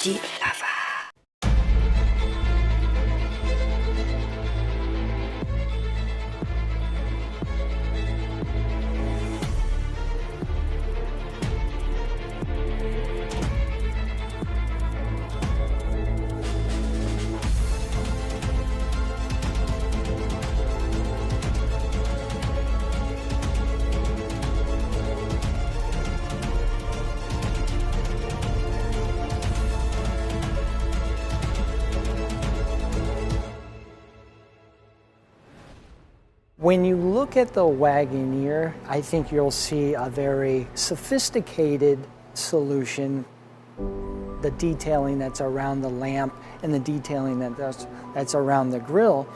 Jeep lover. When you look at the Wagoneer, I think you'll see a very sophisticated solution. The detailing that's around the lamp and the detailing that's around the grille.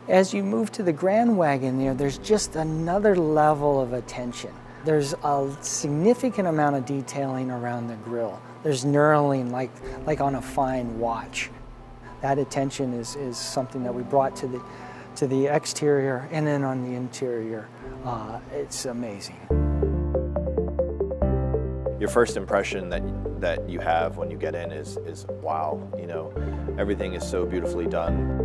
As you move to the Grand Wagoneer, there's just another level of attention. There's a significant amount of detailing around the grille. There's knurling like on a fine watch. That attention is something that we brought to the exterior, and then on the interior, it's amazing. Your first impression that you have when you get in is wow, you know, everything is so beautifully done.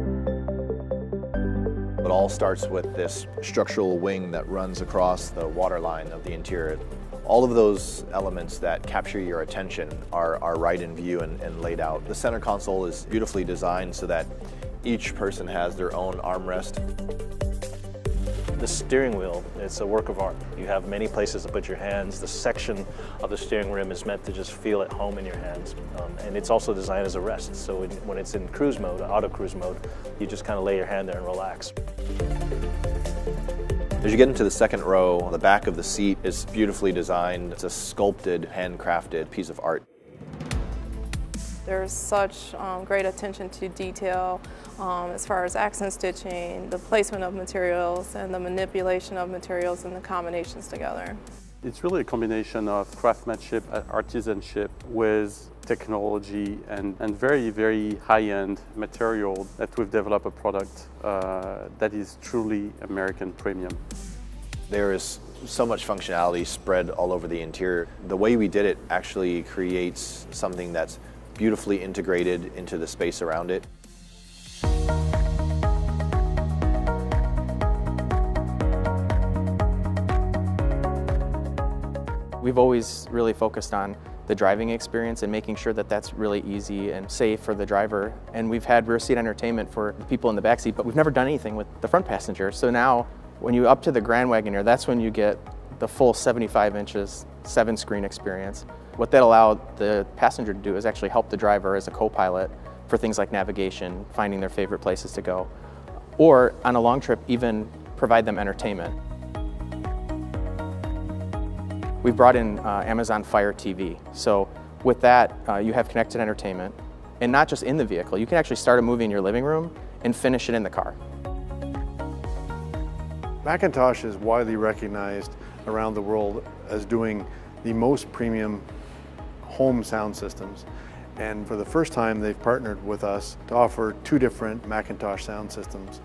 It all starts with this structural wing that runs across the waterline of the interior. All of those elements that capture your attention are right in view and laid out. The center console is beautifully designed so that each person has their own armrest. The steering wheel, it's a work of art. You have many places to put your hands. The section of the steering rim is meant to just feel at home in your hands. And it's also designed as a rest. So when it's in cruise mode, auto cruise mode, you just kind of lay your hand there and relax. As you get into the second row, the back of the seat is beautifully designed. It's a sculpted, handcrafted piece of art. There's such great attention to detail as far as accent stitching, the placement of materials, and the manipulation of materials and the combinations together. It's really a combination of craftsmanship, artisanship with technology and very, very high-end material that we've developed a product that is truly American premium. There is so much functionality spread all over the interior. The way we did it actually creates something that's beautifully integrated into the space around it. We've always really focused on the driving experience and making sure that that's really easy and safe for the driver. And we've had rear seat entertainment for the people in the back seat, but we've never done anything with the front passenger. So now, when you up to the Grand Wagoneer, that's when you get the full 75 inches, 7-screen experience. What that allowed the passenger to do is actually help the driver as a co-pilot for things like navigation, finding their favorite places to go, or on a long trip, even provide them entertainment. We've brought in Amazon Fire TV. So with that, you have connected entertainment, and not just in the vehicle. You can actually start a movie in your living room and finish it in the car. Macintosh is widely recognized around the world as doing the most premium home sound systems. And for the first time, they've partnered with us to offer 2 different Macintosh sound systems.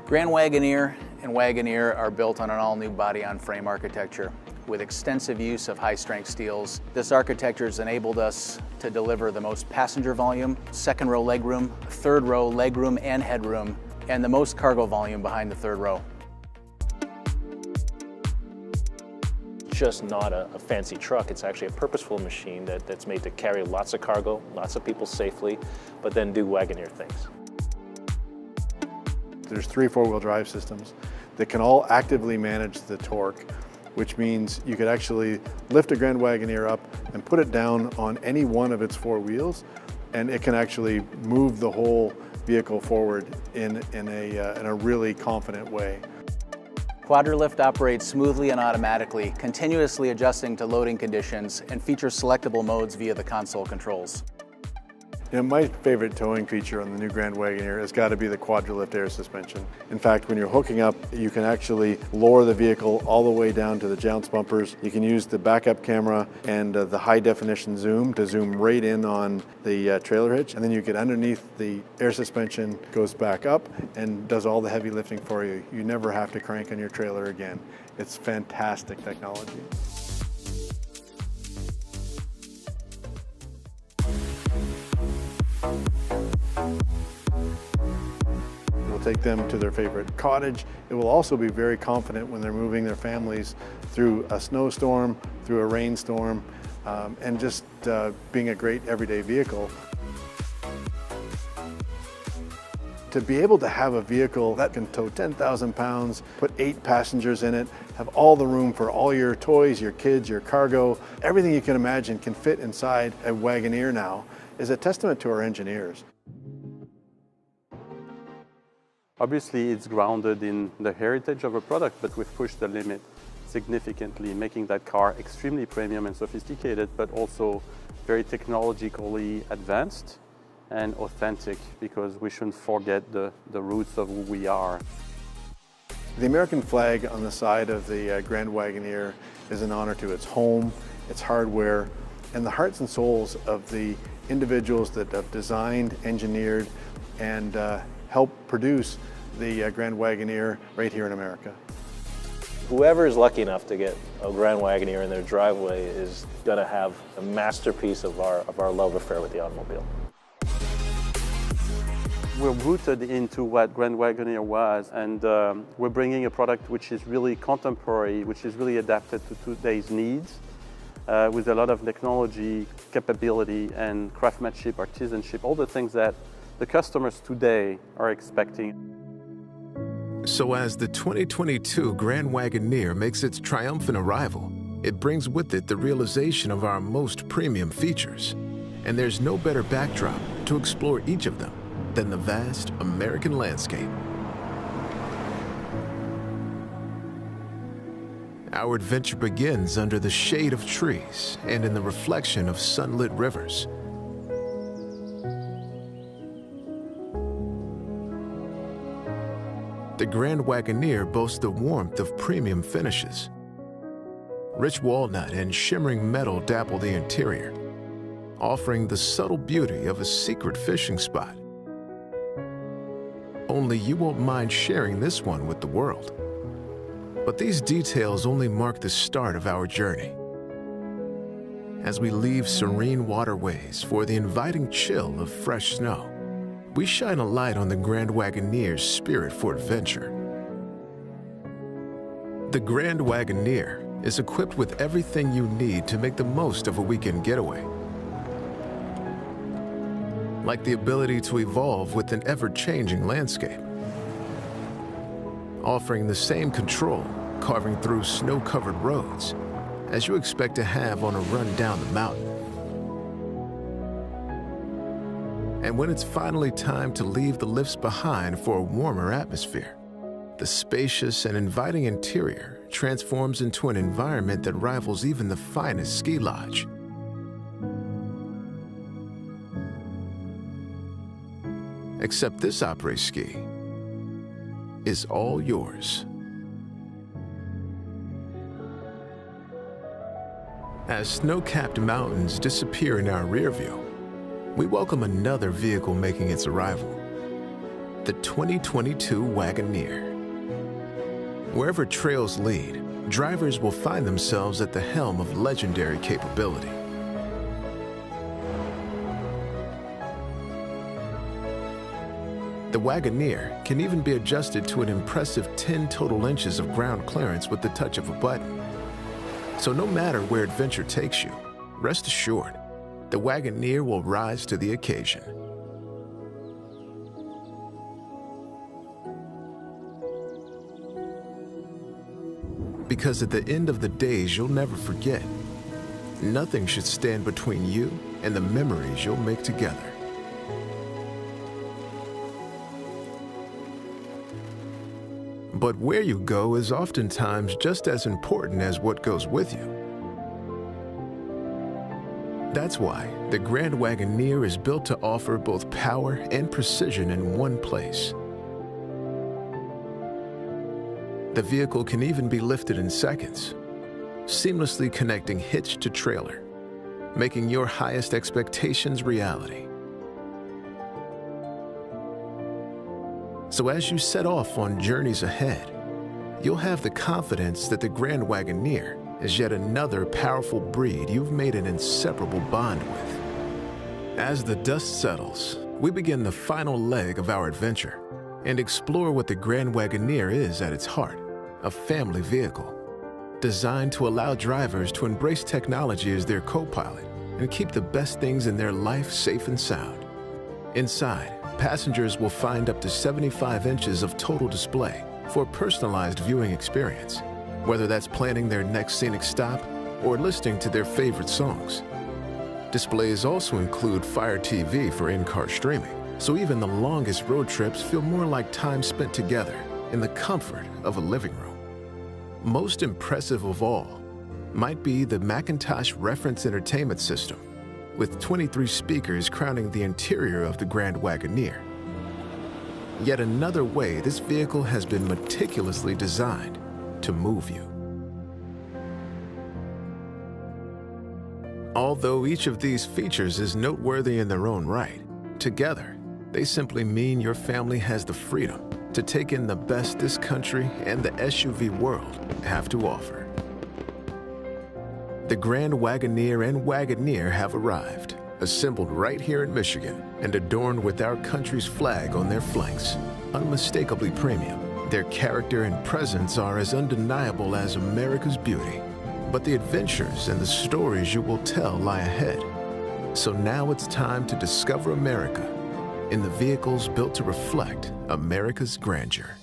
Grand Wagoneer and Wagoneer are built on an all-new body-on-frame architecture with extensive use of high-strength steels. This architecture has enabled us to deliver the most passenger volume, second-row legroom, third-row legroom and headroom, and the most cargo volume behind the third row. Just not a fancy truck, it's actually a purposeful machine that's made to carry lots of cargo, lots of people safely, but then do Wagoneer things. There's 3 4-wheel drive systems that can all actively manage the torque, which means you could actually lift a Grand Wagoneer up and put it down on any one of its 4 wheels, and it can actually move the whole vehicle forward in a really confident way. Quadrilift operates smoothly and automatically, continuously adjusting to loading conditions and features selectable modes via the console controls. You know, my favorite towing feature on the new Grand Wagoneer has got to be the quadrilift air suspension. In fact, when you're hooking up, you can actually lower the vehicle all the way down to the jounce bumpers. You can use the backup camera and the high definition zoom to zoom right in on the trailer hitch, and then you get underneath the air suspension, goes back up and does all the heavy lifting for you. You never have to crank on your trailer again. It's fantastic technology. Take them to their favorite cottage. It will also be very confident when they're moving their families through a snowstorm, through a rainstorm, and just being a great everyday vehicle. To be able to have a vehicle that can tow 10,000 pounds, put 8 passengers in it, have all the room for all your toys, your kids, your cargo, everything you can imagine can fit inside a Wagoneer now, is a testament to our engineers. Obviously, it's grounded in the heritage of a product, but we've pushed the limit significantly, making that car extremely premium and sophisticated, but also very technologically advanced and authentic, because we shouldn't forget the roots of who we are. The American flag on the side of the Grand Wagoneer is an honor to its home, its hardware, and the hearts and souls of the individuals that have designed, engineered, and helped produce the Grand Wagoneer right here in America. Whoever is lucky enough to get a Grand Wagoneer in their driveway is going to have a masterpiece of our love affair with the automobile. We're rooted into what Grand Wagoneer was, and we're bringing a product which is really contemporary, which is really adapted to today's needs, with a lot of technology, capability, and craftsmanship, artisanship, all the things that the customers today are expecting. So as the 2022 Grand Wagoneer makes its triumphant arrival, it brings with it the realization of our most premium features. And there's no better backdrop to explore each of them than the vast American landscape. Our adventure begins under the shade of trees and in the reflection of sunlit rivers. The Grand Wagoneer boasts the warmth of premium finishes. Rich walnut and shimmering metal dapple the interior, offering the subtle beauty of a secret fishing spot. Only you won't mind sharing this one with the world. But these details only mark the start of our journey. As we leave serene waterways for the inviting chill of fresh snow, we shine a light on the Grand Wagoneer's spirit for adventure. The Grand Wagoneer is equipped with everything you need to make the most of a weekend getaway. Like the ability to evolve with an ever-changing landscape, offering the same control carving through snow-covered roads as you expect to have on a run down the mountain. And when it's finally time to leave the lifts behind for a warmer atmosphere, the spacious and inviting interior transforms into an environment that rivals even the finest ski lodge. Except this après-ski is all yours. As snow-capped mountains disappear in our rear view, we welcome another vehicle making its arrival, the 2022 Wagoneer. Wherever trails lead, drivers will find themselves at the helm of legendary capability. The Wagoneer can even be adjusted to an impressive 10 total inches of ground clearance with the touch of a button. So no matter where adventure takes you, rest assured, the Wagoneer will rise to the occasion. Because at the end of the days you'll never forget, nothing should stand between you and the memories you'll make together. But where you go is oftentimes just as important as what goes with you. That's why the Grand Wagoneer is built to offer both power and precision in one place. The vehicle can even be lifted in seconds, seamlessly connecting hitch to trailer, making your highest expectations reality. So as you set off on journeys ahead, you'll have the confidence that the Grand Wagoneer is yet another powerful breed you've made an inseparable bond with. As the dust settles, we begin the final leg of our adventure and explore what the Grand Wagoneer is at its heart, a family vehicle designed to allow drivers to embrace technology as their co-pilot and keep the best things in their life safe and sound. Inside, passengers will find up to 75 inches of total display for a personalized viewing experience, whether that's planning their next scenic stop or listening to their favorite songs. Displays also include Fire TV for in-car streaming, so even the longest road trips feel more like time spent together in the comfort of a living room. Most impressive of all might be the Macintosh Reference Entertainment System, with 23 speakers crowning the interior of the Grand Wagoneer. Yet another way this vehicle has been meticulously designed to move you. Although each of these features is noteworthy in their own right, together, they simply mean your family has the freedom to take in the best this country and the SUV world have to offer. The Grand Wagoneer and Wagoneer have arrived, assembled right here in Michigan and adorned with our country's flag on their flanks. Unmistakably premium, their character and presence are as undeniable as America's beauty. But the adventures and the stories you will tell lie ahead. So now it's time to discover America in the vehicles built to reflect America's grandeur.